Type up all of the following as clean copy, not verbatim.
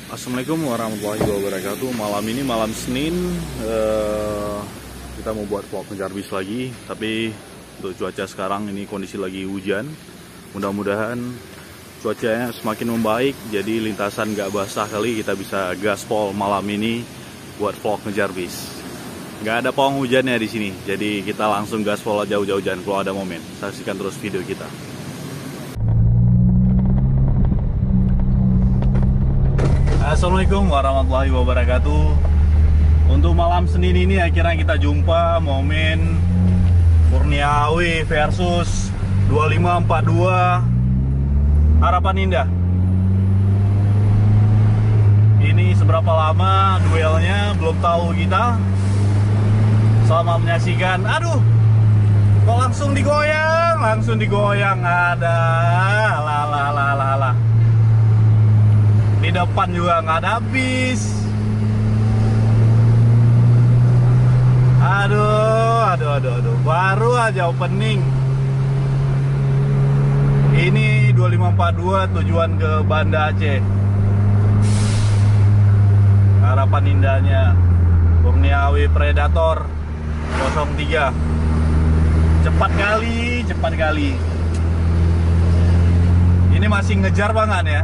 Assalamualaikum warahmatullahi wabarakatuh. Malam ini malam Senin, kita mau buat vlog ngejar bis lagi. Tapi untuk cuaca sekarang ini kondisi lagi hujan. Mudah-mudahan cuacanya semakin membaik, jadi lintasan gak basah kali, kita bisa gaspol malam ini buat vlog ngejar bis. Gak ada pawang hujannya di sini, jadi kita langsung gaspol jauh-jauh jangan kalau ada momen. Saksikan terus video kita. Assalamualaikum warahmatullahi wabarakatuh. Untuk malam Senin ini akhirnya kita jumpa momen Kurniawi versus 2542 Harapan Indah. Ini seberapa lama duelnya belum tahu kita. Selamat menyaksikan. Aduh, kok langsung digoyang, ada lah. Di depan juga nggak ada bis. Aduh, baru aja opening. Ini 2542 tujuan ke Banda Aceh. Harapan Indahnya Kurniawi Predator 03. Cepat kali. Ini masih ngejar banget ya.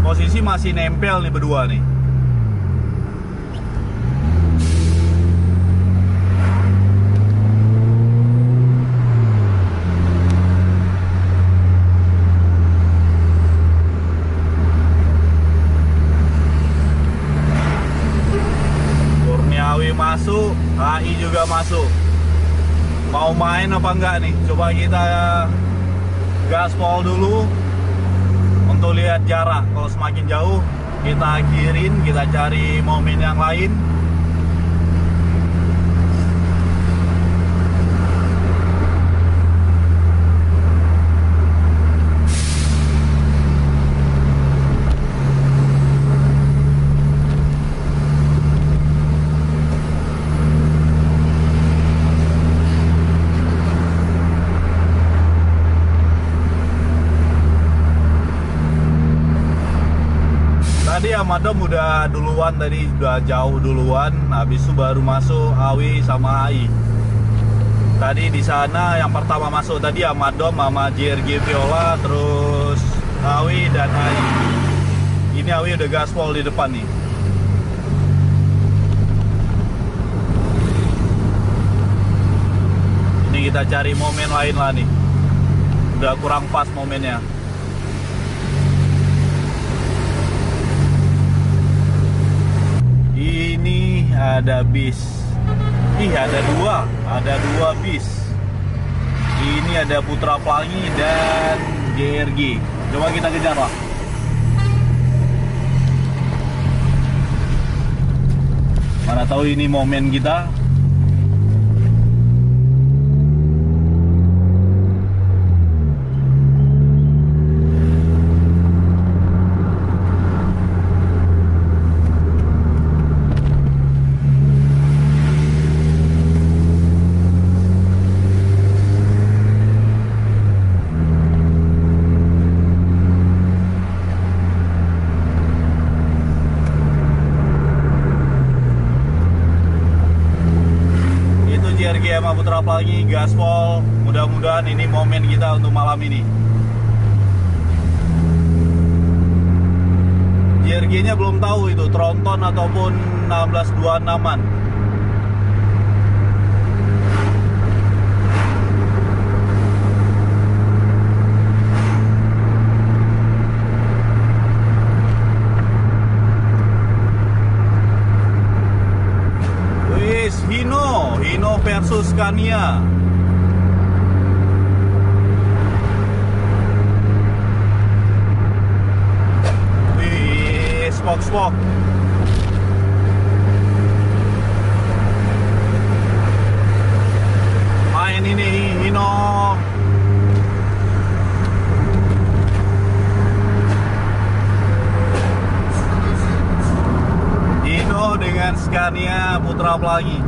Posisi masih nempel nih berdua nih. Kurniawi masuk, HI juga masuk. Mau main apa enggak nih? Coba kita gaspol dulu untuk lihat jarak. Kalau semakin jauh kita akhirin, kita cari momen yang lain. Tadi Amadom udah duluan, tadi udah jauh duluan, habis itu baru masuk Awi sama AI. Tadi di sana yang pertama masuk tadi Amadom sama JRG Viola, terus Awi dan AI. Ini Awi udah gaspol di depan nih. Ini kita cari momen lain lah nih. Udah kurang pas momennya. Ini ada bis. Ada dua bis. Ini ada Putra Pelangi dan JRG. Coba kita kejar lah. Mana tahu ini momen kita. JRG sama Putra Pelangi gaspol. Mudah-mudahan ini momen kita untuk malam ini. JRG-nya belum tahu itu Tronton ataupun 1626-an. Hino versus Scania. Wih, spok. Main ini Hino. Hino dengan Scania Putra Pelangi.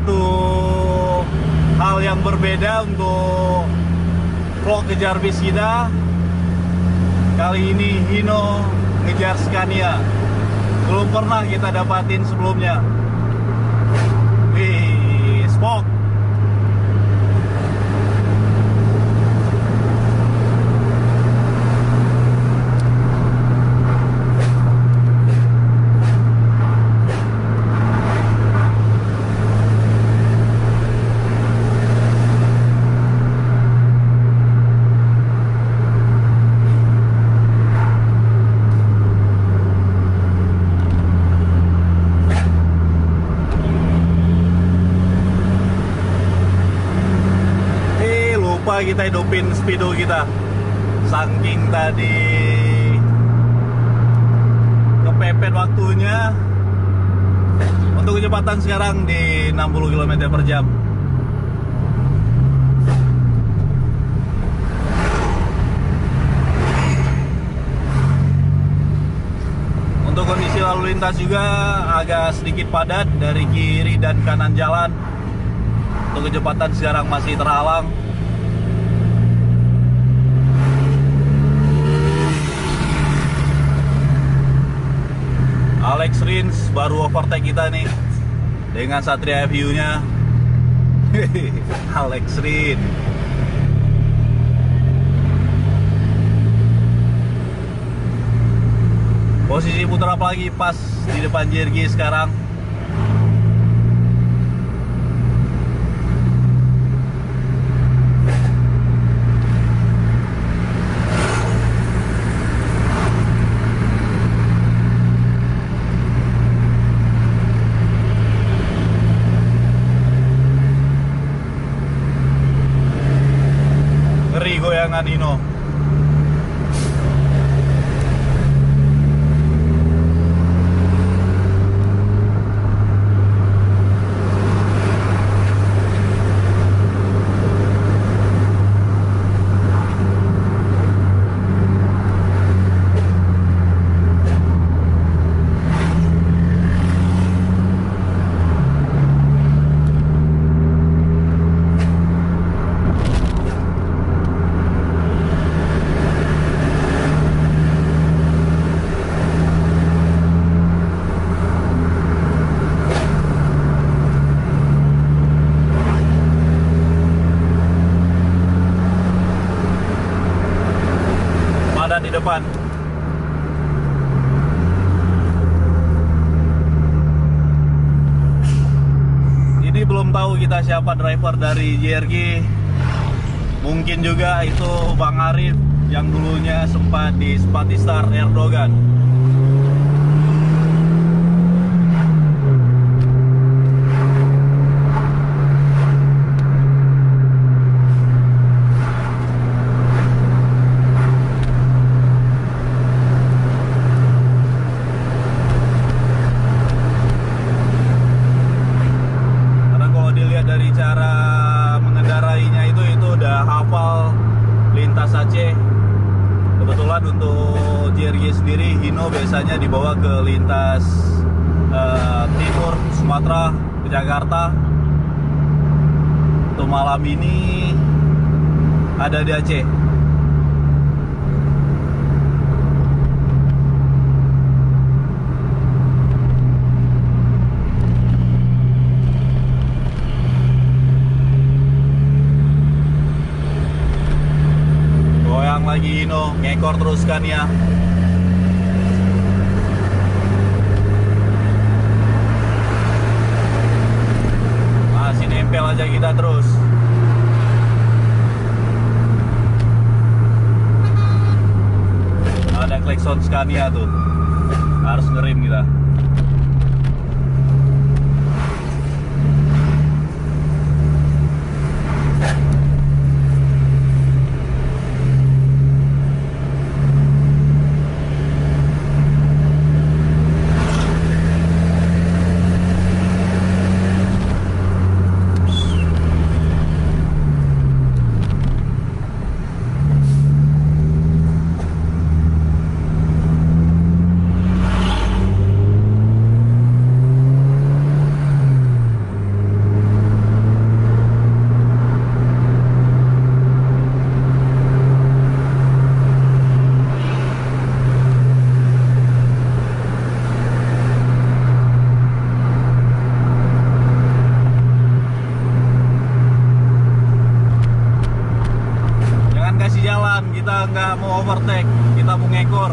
satu hal yang berbeda untuk vlog kejar bis kita. Kali ini Hino ngejar Scania. Belum pernah kita dapatin sebelumnya. Wih, spok. Kita hidupin speedo kita, saking tadi kepepet waktunya. Untuk kecepatan sekarang di 60 km per jam. Untuk kondisi lalu lintas juga agak sedikit padat dari kiri dan kanan jalan. Untuk kecepatan sekarang masih terhalang. Alex Rins baru overtake kita nih dengan Satria FU-nya. Alex Rins. Posisi putar apa lagi pas di depan JRG sekarang. Goyangan Hino. Di depan. Ini belum tahu kita siapa driver dari JRG. Mungkin juga itu Bang Arif yang dulunya sempat di Spatistar Erdogan. Kebetulan untuk JRG sendiri, Hino biasanya dibawa ke lintas timur Sumatera ke Jakarta. Untuk malam ini ada di Aceh. Lagi Hino, ngekor terus kan ya. Masih nempel aja kita terus. Ada klakson Scania tuh, harus ngerem kita. kita nggak mau overtake, kita mau ngekor.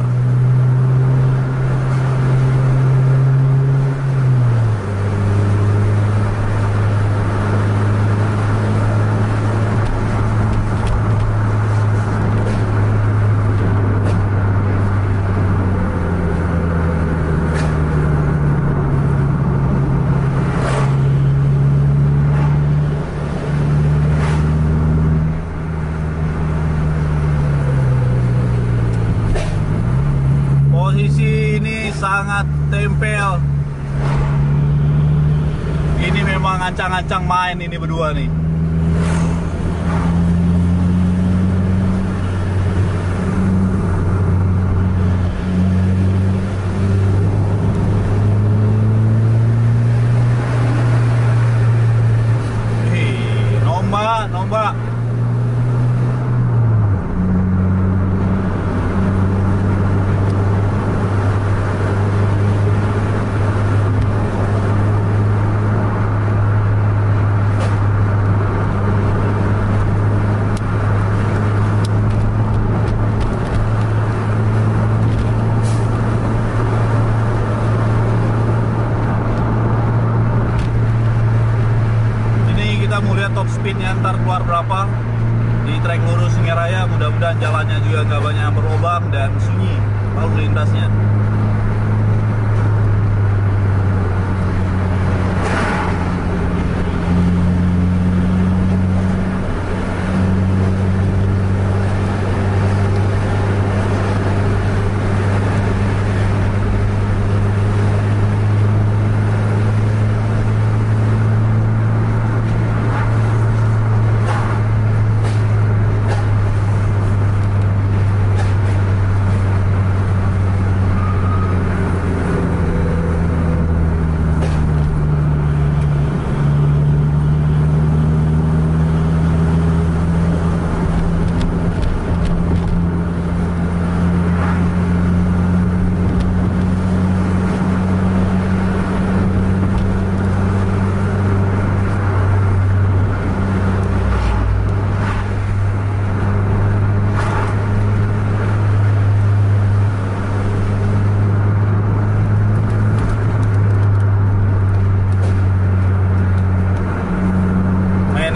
Posisi ini sangat tempel. Ini memang ancang-ancang main ini berdua nih. Nombak. Kita mau lihat top speednya ntar keluar berapa di trek lurus Sungai Raya. Mudah-mudahan jalannya juga nggak banyak berlubang dan sunyi lalu lintasnya.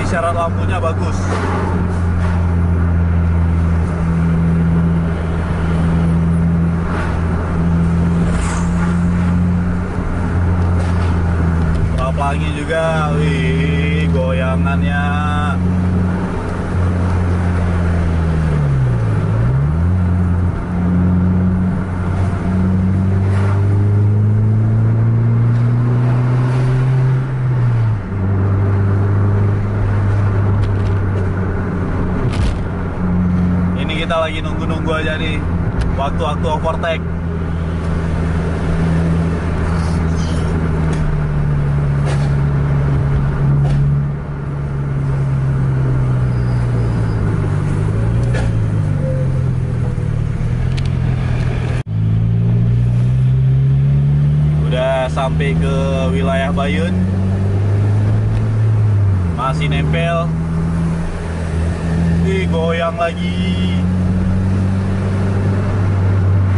Isyarat lampunya bagus. Pelangi juga, wih, goyangannya. Kita lagi nunggu-nunggu aja nih waktu-waktu overtake. Udah sampai ke wilayah Bayun, masih nempel. Ih, goyang lagi.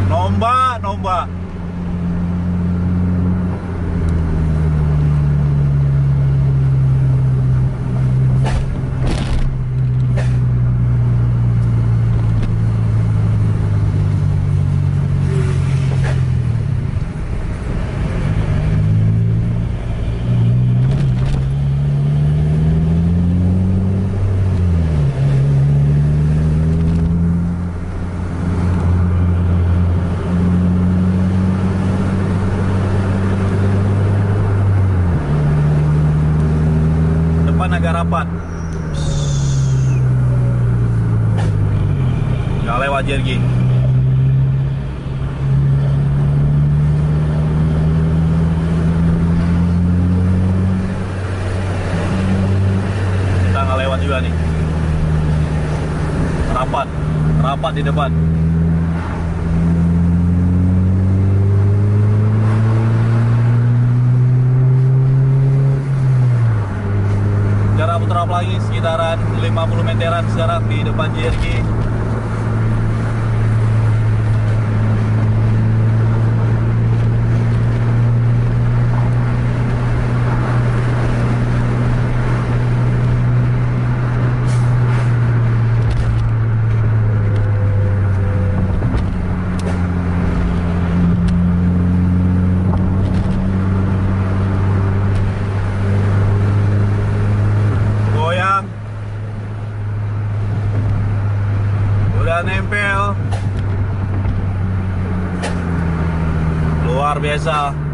Nombak. Agak rapat, nggak lewat jergi. Kita nggak lewat juga nih, rapat di depan. Jarak putar lagi sekitaran 50 meteran sekarang di depan JRG. biasa.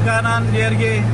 Kanan DRG.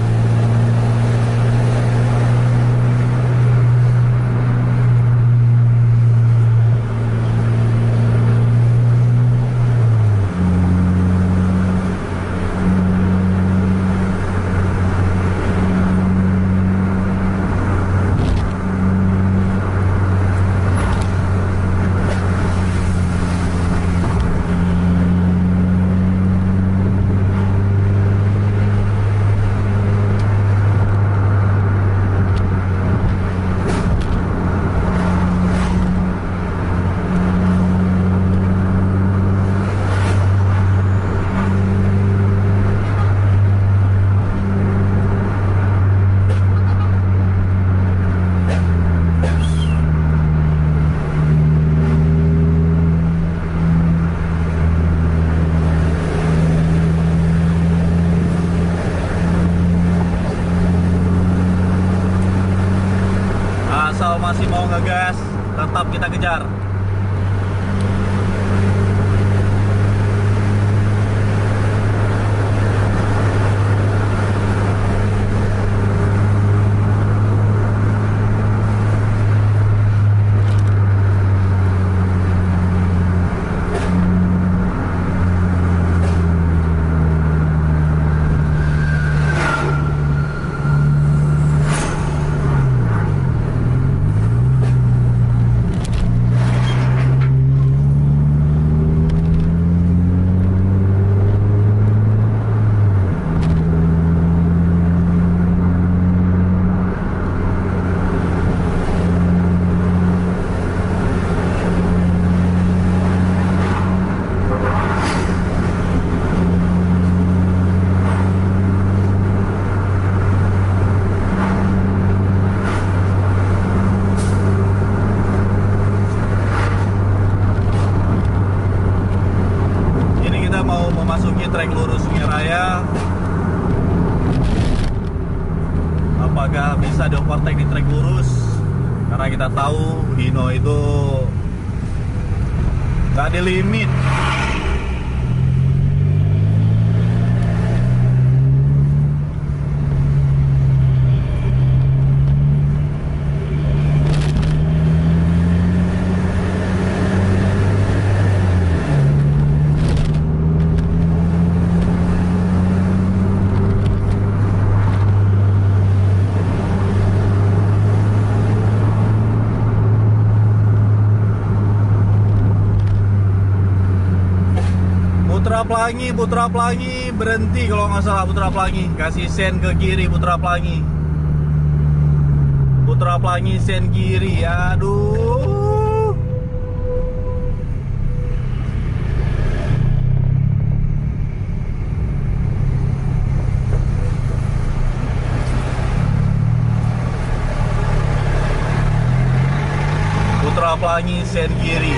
Asal masih mau ngegas, tetap kita kejar. Memasuki trek lurus Sungai Raya. Apakah bisa di overtake di trek lurus? Karena kita tahu Hino itu nggak ada limit. Putra Pelangi berhenti kalau nggak salah. Putra Pelangi kasih sen ke kiri. Putra Pelangi sen kiri. Aduh, Putra Pelangi sen kiri.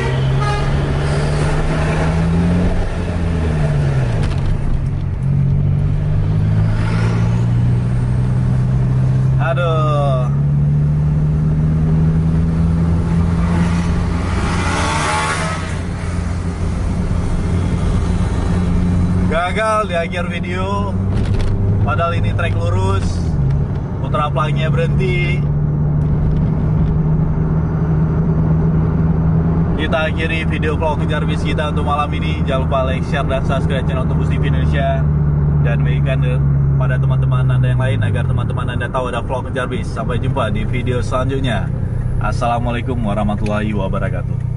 Aduh, gagal di akhir video. Padahal ini trek lurus. Putra Pelanginya berhenti. Kita akhiri video vlog kejar bis kita untuk malam ini. Jangan lupa like, share, dan subscribe channel Tembus TV Indonesia. Dan bagikan pada teman-teman Anda yang lain agar teman-teman Anda tahu ada vlog kejar bis. Sampai jumpa di video selanjutnya. Assalamualaikum warahmatullahi wabarakatuh.